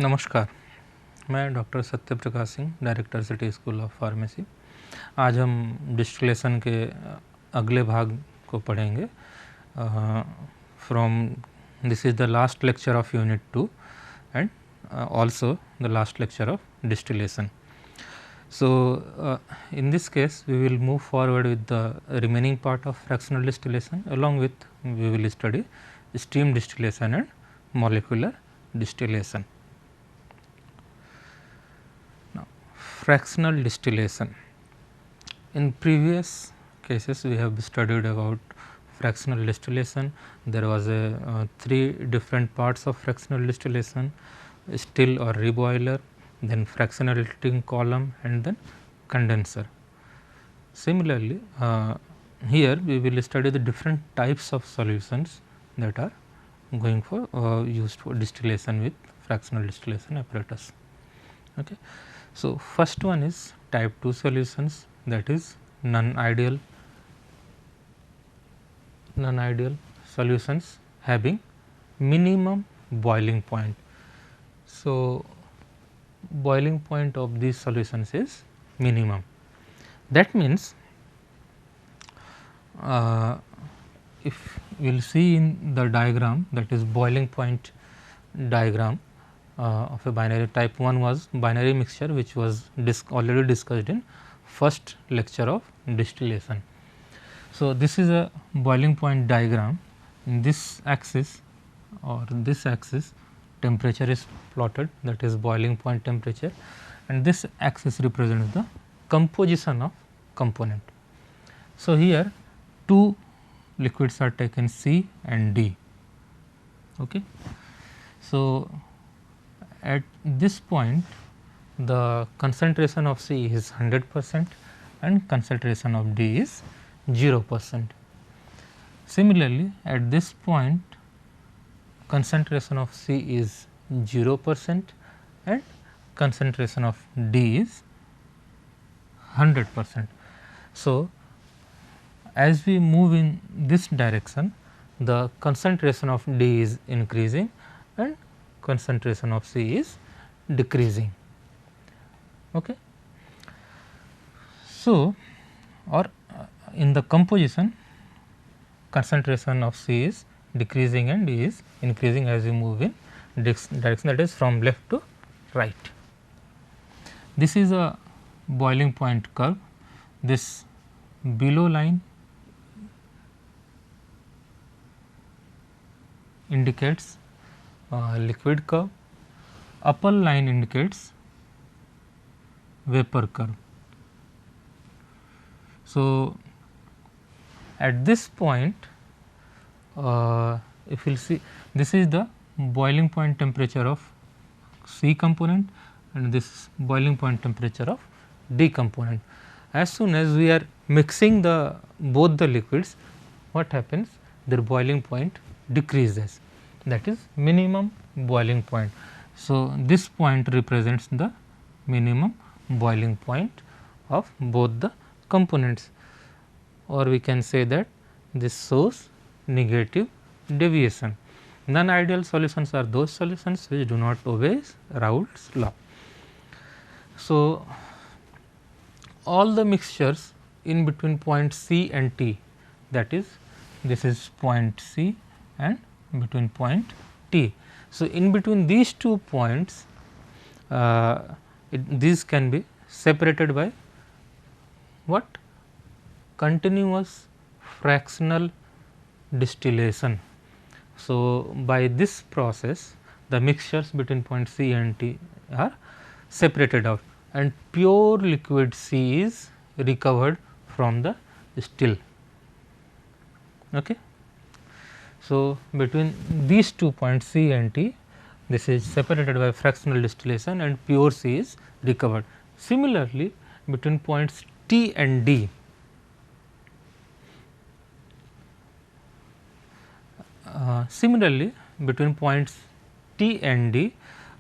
नमस्कार, मैं doctor Satya Prakash Singh, director city school of pharmacy. आज हम डिस्टिलेशन के अगले भाग को पढ़ेंगे। From this is the last lecture of unit 2 and also the last lecture of distillation. So, in this case we will move forward with the remaining part of fractional distillation, along with we will study steam distillation and molecular distillation. Now, fractional distillation. In previous cases we have studied about fractional distillation. There was a 3 different parts of fractional distillation: still or reboiler, then fractionating column, and then condenser. Similarly, here we will study the different types of solutions that are going for used for distillation with fractional distillation apparatus. Okay. So, first one is type 2 solutions, that is non-ideal solutions having minimum boiling point. So, boiling point of these solutions is minimum. That means, if we will see in the diagram, that is boiling point diagram of a binary, type 1 was binary mixture, which was already discussed in first lecture of distillation. So, this is a boiling point diagram. In this axis or this axis, temperature is plotted, that is boiling point temperature, and this axis represents the composition of component. So, here two liquids are taken, C and D. Okay. So, at this point the concentration of C is 100% and concentration of D is 0%. Similarly, at this point concentration of C is 0% and concentration of D is 100%. So, as we move in this direction, the concentration of D is increasing and concentration of C is decreasing. Okay. So, or in the composition, concentration of C is decreasing and D is increasing as we move in direction, that is from left to right. This is a boiling point curve. This below line indicates liquid curve, upper line indicates vapor curve. So, at this point, if you will see, this is the boiling point temperature of C component and this boiling point temperature of D component. As soon as we are mixing both the liquids, what happens? Their boiling point decreases, that is minimum boiling point. So, this point represents the minimum boiling point of both the components, or we can say that this shows negative deviation. Non-ideal solutions are those solutions which do not obey Raoult's law. So, all the mixtures in between point C and T, that is, this is point C and between point T. So, in between these 2 points, these can be separated by what? Continuous fractional distillation. So, by this process the mixtures between point C and T are separated out and pure liquid C is recovered from the still. Okay. So, between these 2 points C and T, this is separated by fractional distillation and pure C is recovered. Similarly, between points T and D, between points T and D,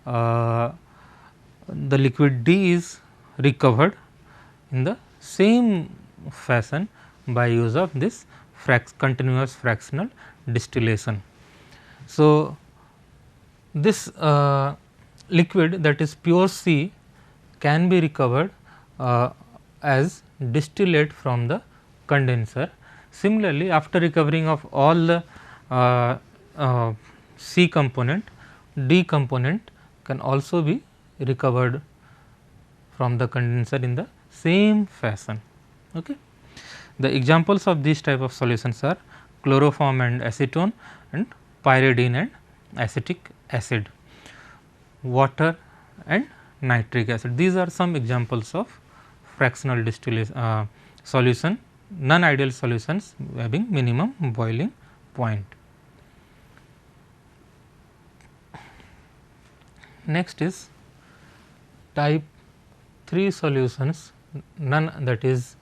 the liquid D is recovered in the same fashion by use of this continuous fractional distillation. So, this liquid, that is pure C, can be recovered as distillate from the condenser. Similarly, after recovering of all the C component, D component can also be recovered from the condenser in the same fashion. Okay. The examples of these type of solutions are chloroform and acetone, and pyridine and acetic acid, water and nitric acid. These are some examples of fractional distillation solution, non ideal solutions having minimum boiling point. Next is type 3 solutions, that is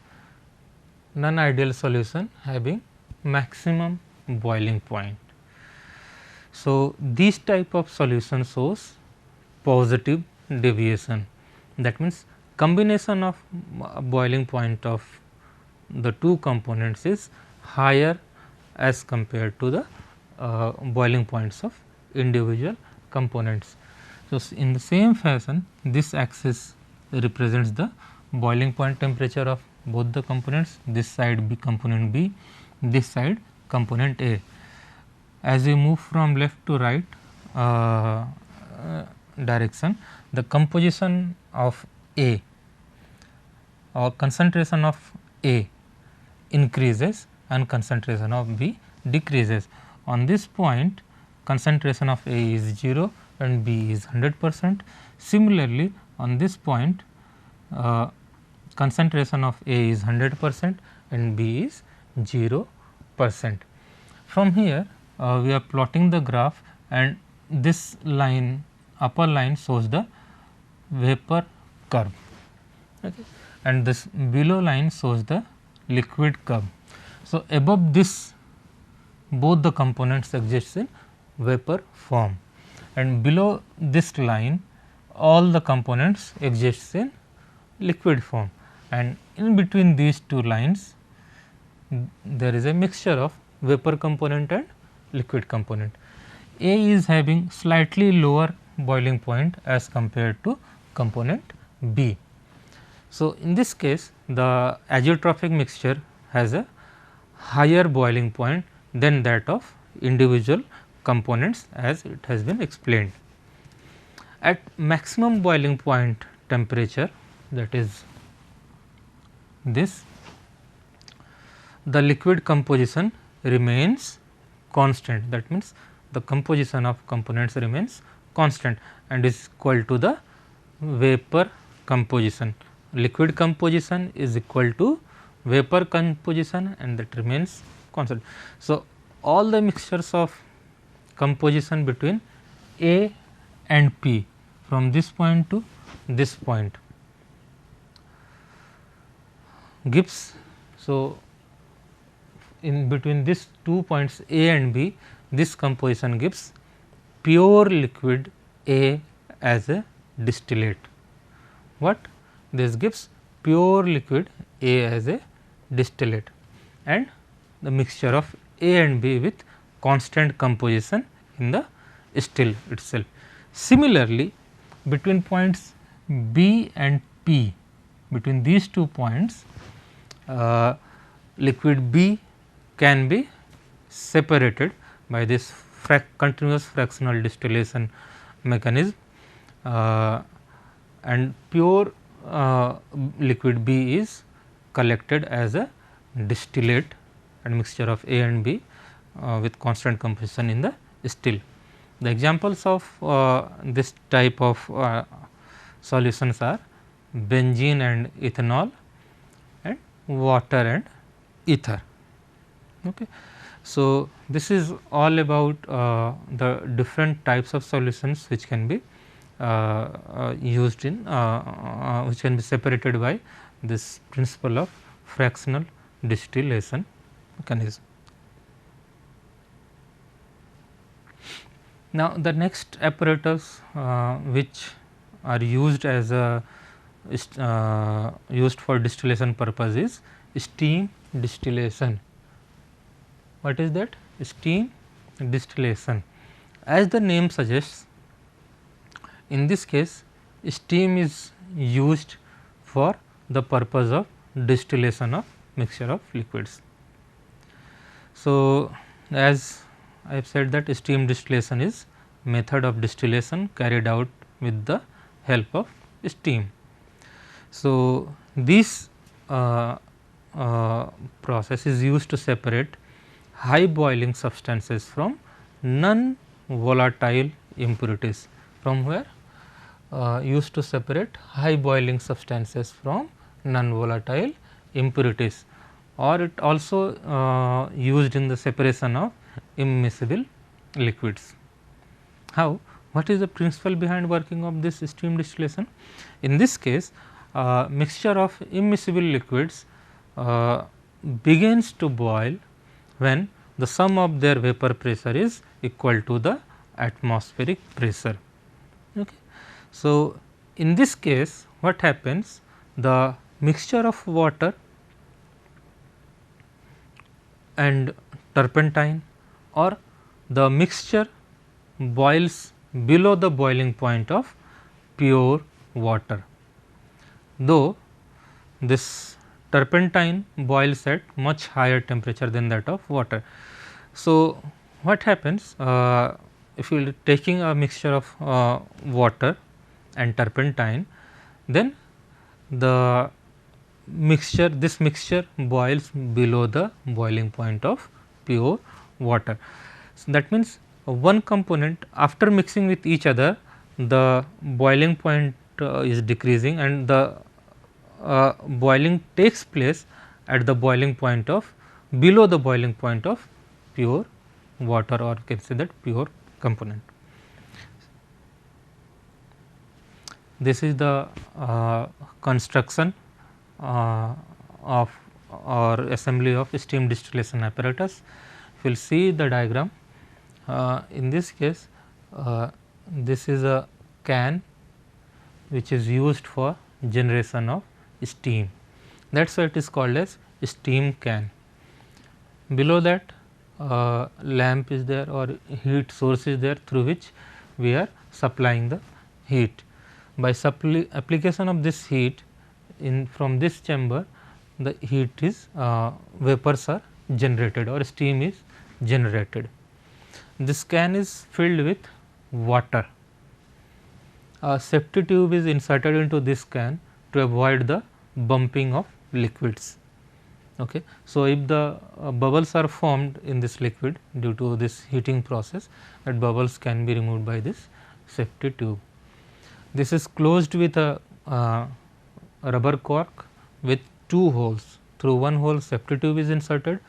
non ideal solution having maximum boiling point. So, these type of solution shows positive deviation, that means combination of boiling point of the two components is higher as compared to the boiling points of individual components. So, in the same fashion, this axis represents the boiling point temperature of both the components, this side B component B, this side component A. As we move from left to right direction, the composition of A or concentration of A increases and concentration of B decreases. On this point, concentration of A is 0 and B is 100%. Similarly, on this point, concentration of A is 100% and B is 0%. From here, we are plotting the graph, and this line, upper line, shows the vapor curve, okay, and this below line shows the liquid curve. So, above this, both the components exist in vapor form, and below this line all the components exist in liquid form, and in between these two lines there is a mixture of vapor component and liquid component. A is having slightly lower boiling point as compared to component B. So, in this case the azeotropic mixture has a higher boiling point than that of individual components, as it has been explained. At maximum boiling point temperature, that is this, the liquid composition remains constant, that means the composition of components remains constant and is equal to the vapor composition. Liquid composition is equal to vapor composition, and that remains constant. So, all the mixtures of composition between A and P from this point to this point gives. So, in between these 2 points A and B, this composition gives pure liquid A as a distillate. What? This gives pure liquid A as a distillate, and the mixture of A and B with constant composition in the still itself. Similarly, between points B and P, between these 2 points, liquid B can be separated by this continuous fractional distillation mechanism, and pure liquid B is collected as a distillate and mixture of A and B with constant composition in the still. The examples of this type of solutions are benzene and ethanol, and water and ether. Okay. So, this is all about the different types of solutions which can be used in which can be separated by this principle of fractional distillation mechanism. Now, the next apparatus which are used as a used for distillation purpose is steam distillation. What is that? Steam distillation. As the name suggests, In this case, steam is used for the purpose of distillation of mixture of liquids. So, as I have said that steam distillation is method of distillation carried out with the help of steam. So, this process is used to separate high boiling substances from non volatile impurities. From where? Used to separate high boiling substances from non volatile impurities, or it also used in the separation of immiscible liquids. How? What is the principle behind working of this steam distillation? In this case, mixture of immiscible liquids begins to boil when the sum of their vapor pressure is equal to the atmospheric pressure. Okay. So, in this case what happens, the mixture of water and turpentine or the mixture boils below the boiling point of pure water, though this turpentine boils at much higher temperature than that of water. So, what happens if you are taking a mixture of water and turpentine, then the mixture, this mixture boils below the boiling point of pure water. So, that means one component after mixing with each other, the boiling point is decreasing and the boiling takes place at the boiling point of below the boiling point of pure water, or can say that pure component. This is the construction of or assembly of steam distillation apparatus. If you will see the diagram, in this case this is a can which is used for generation of steam, that is why it is called as steam can. Below that lamp is there or heat source is there through which we are supplying the heat. By application of this heat in from this chamber, the heat is vapors are generated or steam is generated. This can is filled with water. A safety tube is inserted into this can to avoid the bumping of liquids. Okay. So, if the bubbles are formed in this liquid due to this heating process, that bubbles can be removed by this safety tube. This is closed with a rubber cork with two holes. Through one hole safety tube is inserted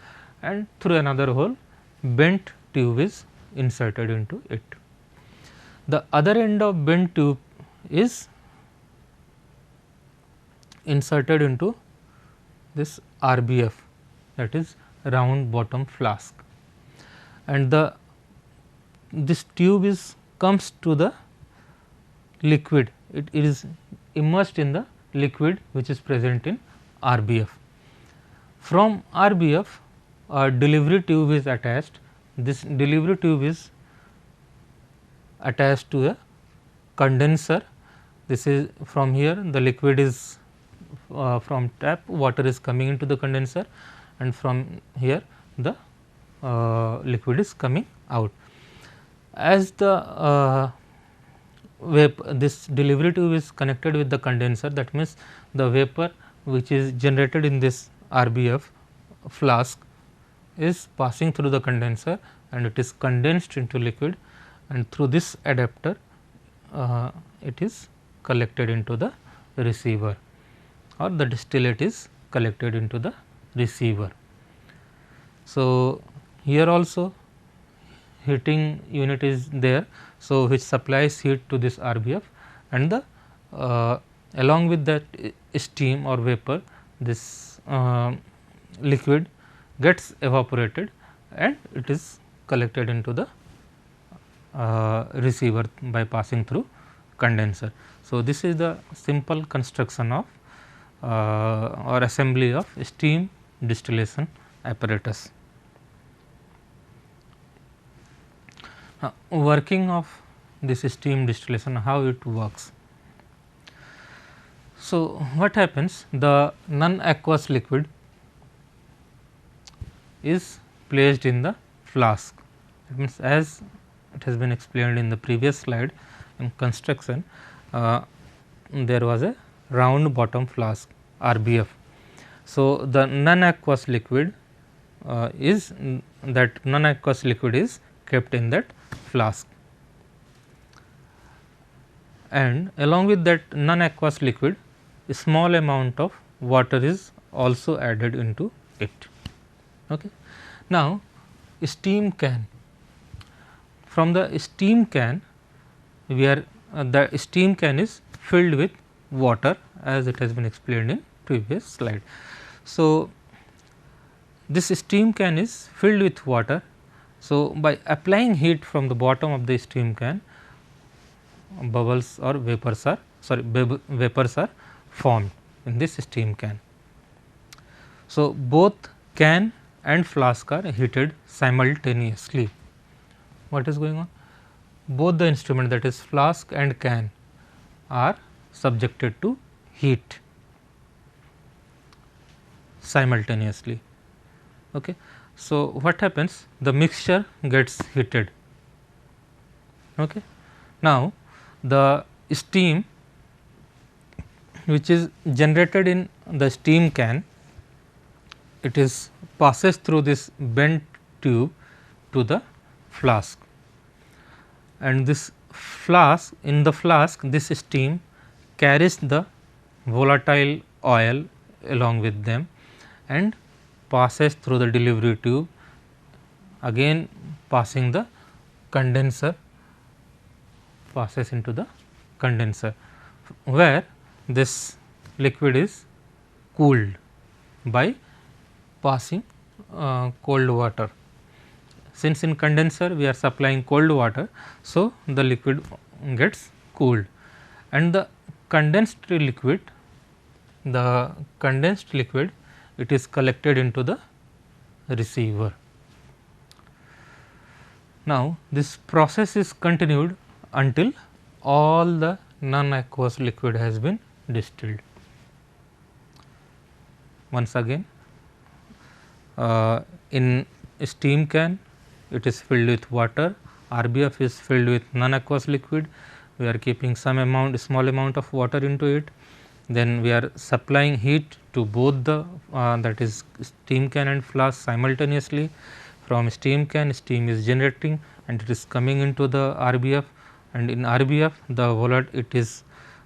and through another hole bent tube is inserted into it. The other end of bent tube is inserted into this RBF, that is round bottom flask, and this tube is comes to the liquid, it is immersed in the liquid which is present in RBF. From RBF a delivery tube is attached. This delivery tube is attached to a condenser. This is from here the liquid is from tap, water is coming into the condenser, and from here the liquid is coming out. As the this delivery tube is connected with the condenser, that means the vapor which is generated in this RBF flask is passing through the condenser and it is condensed into liquid, and through this adapter it is collected into the receiver, or the distillate is collected into the receiver. So, here also heating unit is there. So, which supplies heat to this RBF, and the along with that steam or vapor, this liquid gets evaporated and it is collected into the receiver by passing through condenser. So, this is the simple construction of or assembly of steam distillation apparatus. Working of this steam distillation, how it works. So, what happens, the non aqueous liquid is placed in the flask. It means, as it has been explained in the previous slide, in construction there was a round bottom flask RBF. So, the non aqueous liquid is that non aqueous liquid is kept in that flask, and along with that non aqueous liquid, a small amount of water is also added into it. Okay. Now, steam can, from the steam can we are the steam can is filled with water, as it has been explained in previous slide. So, this steam can is filled with water. So, by applying heat from the bottom of the steam can, bubbles or vapors are vapors are formed in this steam can. So, both can and flask are heated simultaneously. What is going on? Both the instrument, that is flask and can, are subjected to heat simultaneously. Okay. So, what happens? The mixture gets heated. Okay. Now, the steam which is generated in the steam can, it is passes through this bent tube to the flask, and this flask, in the flask this steam carries the volatile oil along with them and passes through the delivery tube, again passing the condenser, passes into the condenser, where this liquid is cooled by passing cold water. Since in condenser we are supplying cold water, so the liquid gets cooled, and the condensed liquid it is collected into the receiver. Now, this process is continued until all the non aqueous liquid has been distilled. Once again, in steam can it is filled with water, RBF is filled with non aqueous liquid, we are keeping some amount, small amount of water into it, then we are supplying heat to both the that is steam can and flask simultaneously. From steam can, steam is generating and it is coming into the RBF, and in RBF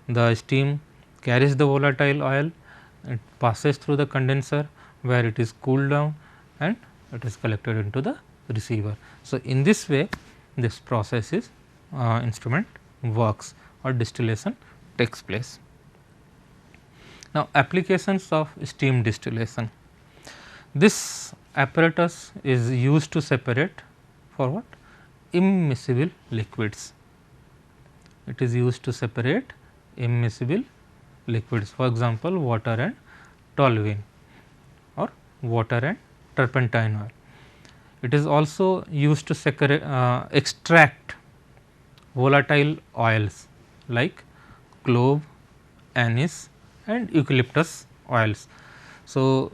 the steam carries the volatile oil, it passes through the condenser where it is cooled down and it is collected into the receiver. So, in this way this process is instrument works or distillation takes place. Now, applications of steam distillation. This apparatus is used to separate for what? Immiscible liquids. It is used to separate immiscible liquids, for example, water and toluene or water and turpentine oil. It is also used to extract volatile oils like clove, anise and eucalyptus oils. So,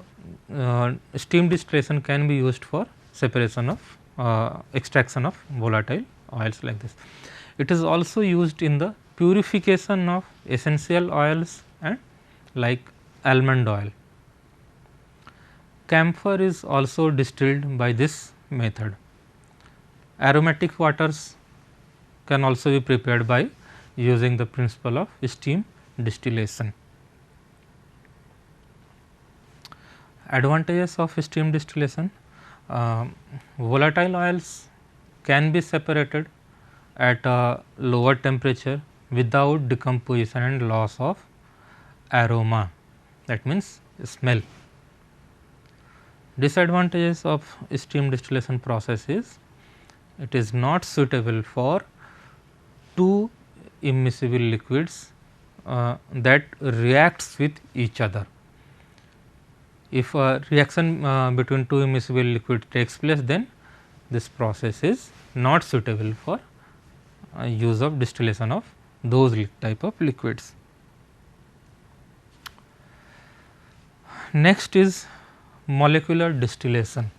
steam distillation can be used for separation of extraction of volatile oils like this. It is also used in the purification of essential oils and like almond oil. Camphor is also distilled by this method. Aromatic waters can also be prepared by using the principle of steam distillation. Advantages of steam distillation: volatile oils can be separated at a lower temperature without decomposition and loss of aroma, that means smell. Disadvantages of steam distillation process is it is not suitable for two immiscible liquids that reacts with each other. If a reaction between two immiscible liquid takes place, then this process is not suitable for use of distillation of those type of liquids. Next is molecular distillation.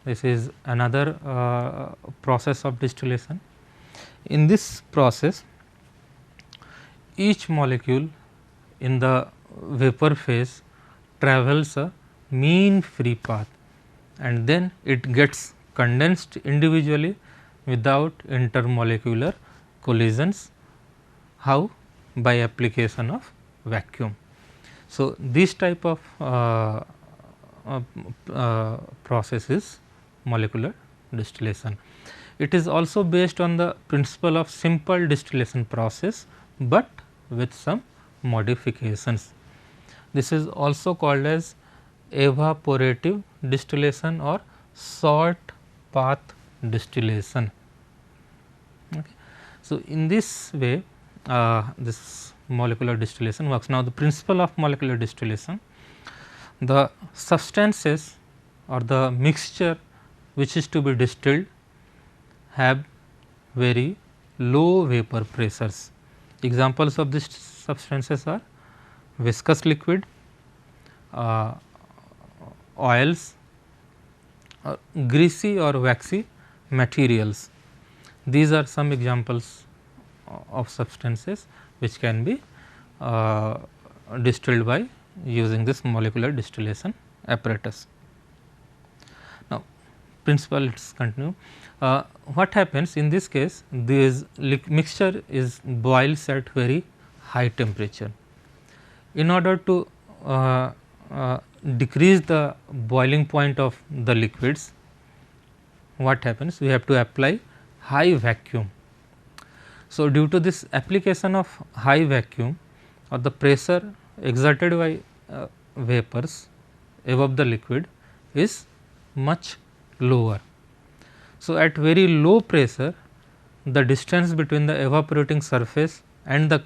This is another process of distillation. In this process, each molecule in the vapor phase travels a mean free path, and then it gets condensed individually without intermolecular collisions. How? By application of vacuum. So, this type of process is molecular distillation. It is also based on the principle of simple distillation process, but with some modifications. This is also called as evaporative distillation or short path distillation. Okay. So, in this way this molecular distillation works. Now, the principle of molecular distillation, the substances or the mixture which is to be distilled have very low vapor pressures. Examples of these substances are viscous liquid, oils, greasy or waxy materials. These are some examples of substances which can be distilled by using this molecular distillation apparatus. Now, principle let us continue. What happens in this case, this mixture is boils at very high temperature. In order to decrease the boiling point of the liquids, what happens? We have to apply high vacuum. So, due to this application of high vacuum or the pressure exerted by vapors above the liquid is much lower. So, at very low pressure, the distance between the evaporating surface and the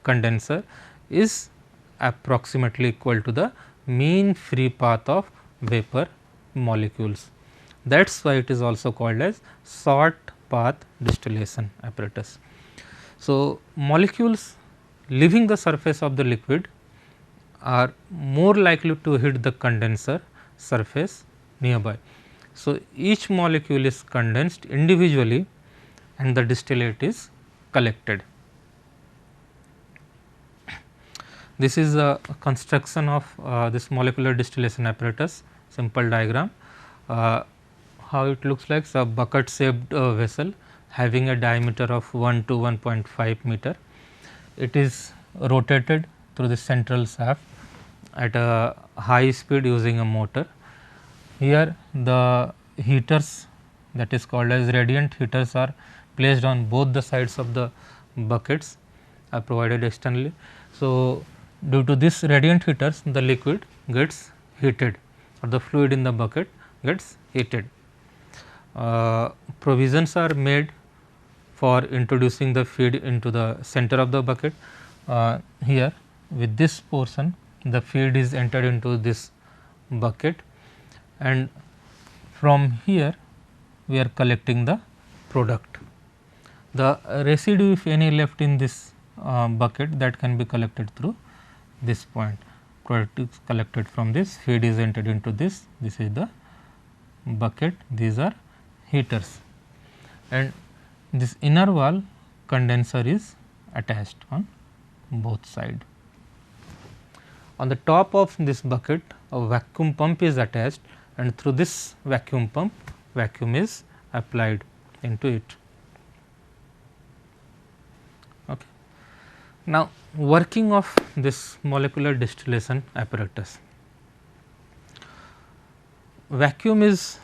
condenser is approximately equal to the mean free path of vapor molecules. That is why it is also called as short path distillation apparatus. So, molecules leaving the surface of the liquid are more likely to hit the condenser surface nearby. So, each molecule is condensed individually and the distillate is collected. This is a construction of this molecular distillation apparatus, simple diagram. How it looks like, a bucket shaped vessel having a diameter of 1 to 1.5 meter. It is rotated through the central shaft at a high speed using a motor. Here the heaters, that is called as radiant heaters, are placed on both the sides of the buckets, are provided externally. So, due to this radiant heaters, the liquid gets heated or the fluid in the bucket gets heated. Provisions are made for introducing the feed into the center of the bucket. Here with this portion, the feed is entered into this bucket, and from here we are collecting the product. The residue, if any, left in this bucket, that can be collected through this point. Product is collected from this, feed is entered into this. This is the bucket, these are heaters, and this inner wall condenser is attached on both sides. On the top of this bucket, a vacuum pump is attached, and through this vacuum pump, vacuum is applied into it. Okay. Now, working of this molecular distillation apparatus. Vacuum is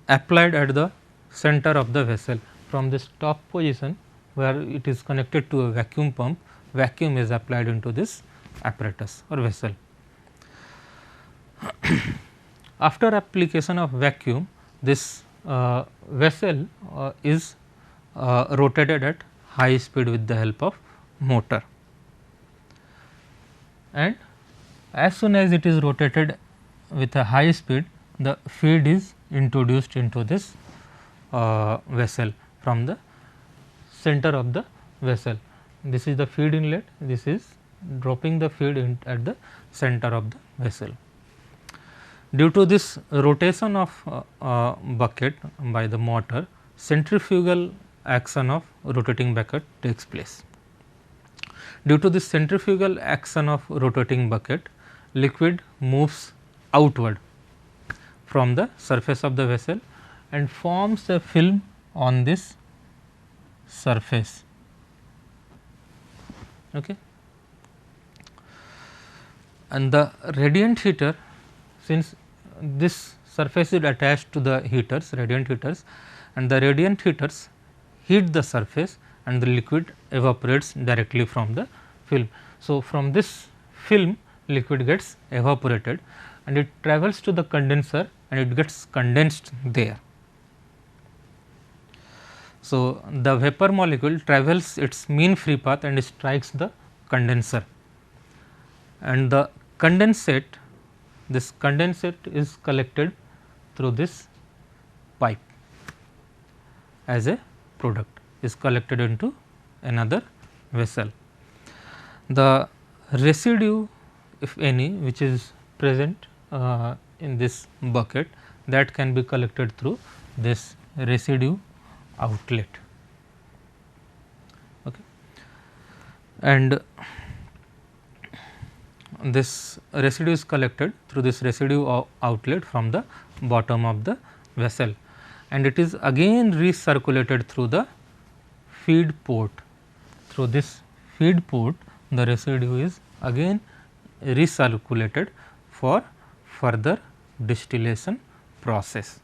applied at the center of the vessel. From this top position where it is connected to a vacuum pump, vacuum is applied into this apparatus or vessel. After application of vacuum, this vessel is rotated at high speed with the help of motor, and as soon as it is rotated with a high speed, the feed is introduced into this vessel. from the center of the vessel. This is the feed inlet, this is dropping the feed in at the center of the vessel. Due to this rotation of bucket by the motor, centrifugal action of rotating bucket takes place. Due to this centrifugal action of rotating bucket, liquid moves outward from the surface of the vessel and forms a film on this surface. Okay. And the radiant heater, since this surface is attached to the heaters, radiant heaters, and the radiant heaters heat the surface and the liquid evaporates directly from the film. So, from this film liquid gets evaporated and it travels to the condenser and it gets condensed there. So, the vapor molecule travels its mean free path and strikes the condenser, and the condensate, this condensate is collected through this pipe as a product, is collected into another vessel. The residue, if any, which is present in this bucket, that can be collected through this residue outlet. Okay. And this residue is collected through this residue outlet from the bottom of the vessel, and it is again recirculated through the feed port. Through this feed port, the residue is again recirculated for further distillation process.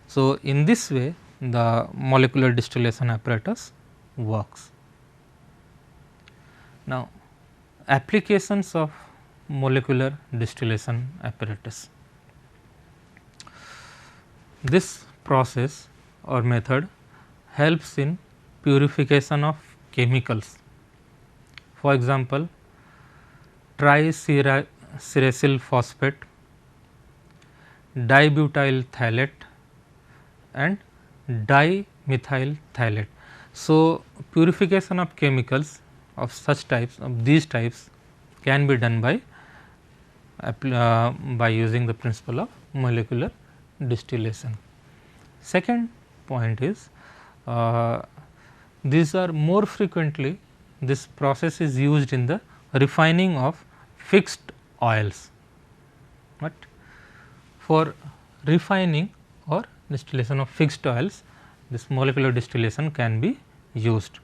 So, in this way the molecular distillation apparatus works. Now, applications of molecular distillation apparatus. This process or method helps in purification of chemicals. For example, triacylsyl phosphate, dibutyl phthalate and dimethyl phthalate. So, purification of chemicals of such types, of these types, can be done by using the principle of molecular distillation. Second point is, these are more frequently, this process is used in the refining of fixed oils. But for refining or distillation of fixed oils, this molecular distillation can be used.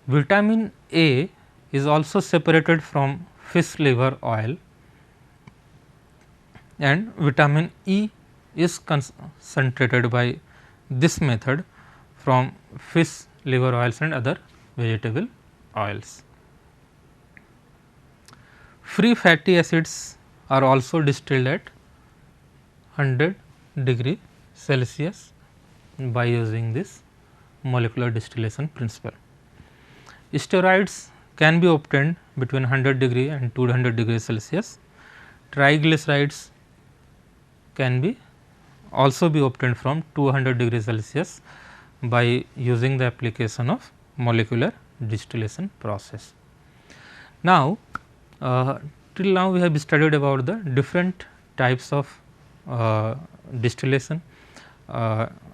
Vitamin A is also separated from fish liver oil, and vitamin E is concentrated by this method from fish liver oils and other vegetable oils. Free fatty acids are also distilled at 100 degree Celsius by using this molecular distillation principle. Steroids can be obtained between 100 degree and 200 degree Celsius. Triglycerides can be also be obtained from 200 degree Celsius by using the application of molecular distillation process. Now, till now we have studied about the different types of distillation,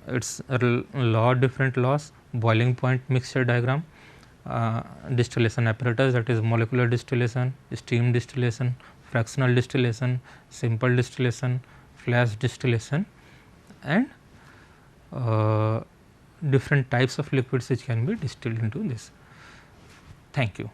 its different laws, boiling point mixture diagram, distillation apparatus, that is molecular distillation, steam distillation, fractional distillation, simple distillation, flash distillation, and different types of liquids which can be distilled into this. Thank you.